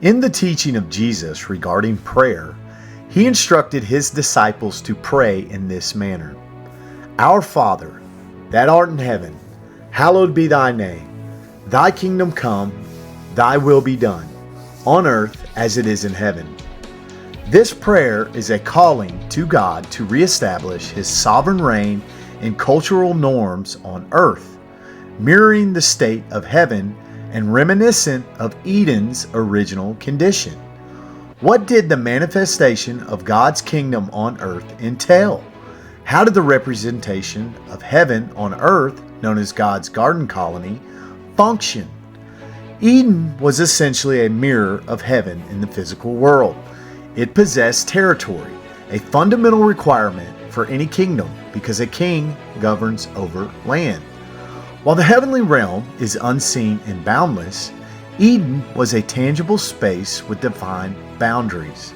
In the teaching of Jesus regarding prayer, he instructed his disciples to pray in this manner: Our Father, that art in heaven, hallowed be thy name. Thy kingdom come, thy will be done, on earth as it is in heaven. This prayer is a calling to God to reestablish his sovereign reign and cultural norms on earth, mirroring the state of heaven and reminiscent of Eden's original condition. What did the manifestation of God's kingdom on earth entail? How did the representation of heaven on earth, known as God's garden colony, function? Eden was essentially a mirror of heaven in the physical world. It possessed territory, a fundamental requirement for any kingdom, because a king governs over land. While the heavenly realm is unseen and boundless, Eden was a tangible space with defined boundaries.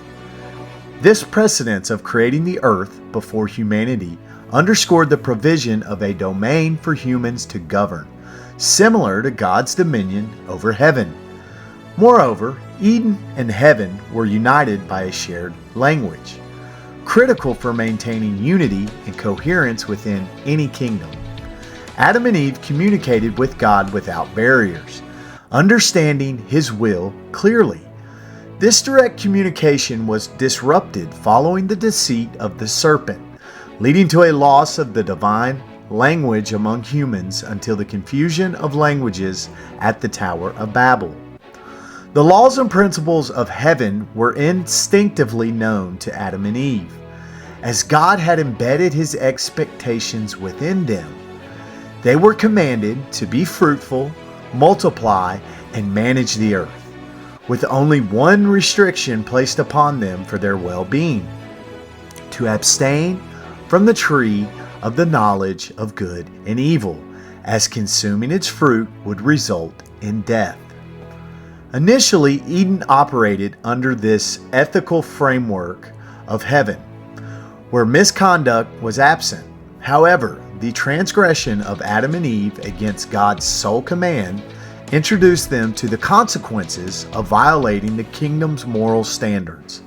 This precedence of creating the earth before humanity underscored the provision of a domain for humans to govern, similar to God's dominion over heaven. Moreover, Eden and heaven were united by a shared language, critical for maintaining unity and coherence within any kingdom. Adam and Eve communicated with God without barriers, understanding his will clearly. This direct communication was disrupted following the deceit of the serpent, leading to a loss of the divine language among humans until the confusion of languages at the Tower of Babel. The laws and principles of heaven were instinctively known to Adam and Eve, as God had embedded his expectations within them. They were commanded to be fruitful, multiply, and manage the earth, with only one restriction placed upon them for their well-being: to abstain from the tree of the knowledge of good and evil, as consuming its fruit would result in death. Initially, Eden operated under this ethical framework of heaven, where misconduct was absent. However, the transgression of Adam and Eve against God's sole command introduced them to the consequences of violating the kingdom's moral standards,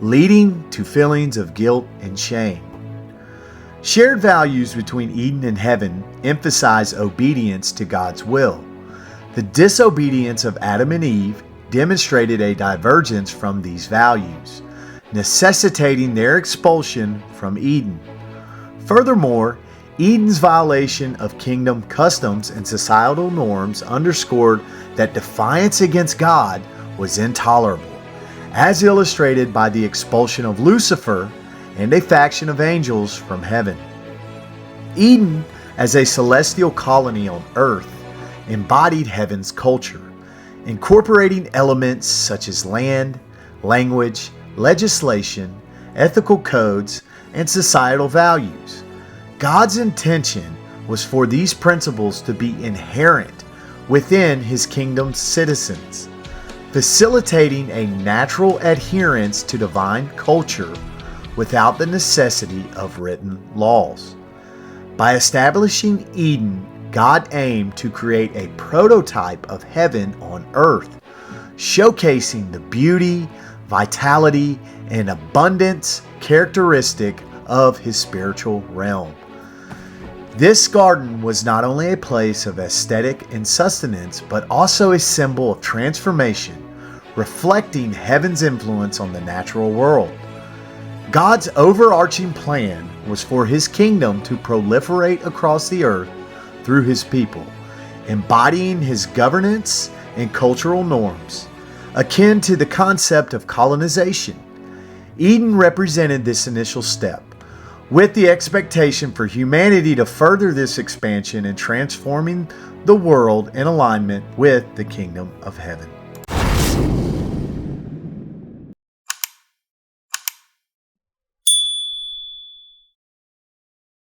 leading to feelings of guilt and shame. Shared values between Eden and heaven emphasize obedience to God's will. The disobedience of Adam and Eve demonstrated a divergence from these values, necessitating their expulsion from Eden. Furthermore, Eden's violation of kingdom customs and societal norms underscored that defiance against God was intolerable, as illustrated by the expulsion of Lucifer and a faction of angels from heaven. Eden, as a celestial colony on earth, embodied heaven's culture, incorporating elements such as land, language, legislation, ethical codes, and societal values. God's intention was for these principles to be inherent within his kingdom's citizens, facilitating a natural adherence to divine culture without the necessity of written laws. By establishing Eden, God aimed to create a prototype of heaven on earth, showcasing the beauty, vitality, and abundance characteristic of his spiritual realm. This garden was not only a place of aesthetic and sustenance, but also a symbol of transformation, reflecting heaven's influence on the natural world. God's overarching plan was for his kingdom to proliferate across the earth through his people, embodying his governance and cultural norms, akin to the concept of colonization. Eden represented this initial step, with the expectation for humanity to further this expansion and transforming the world in alignment with the kingdom of heaven.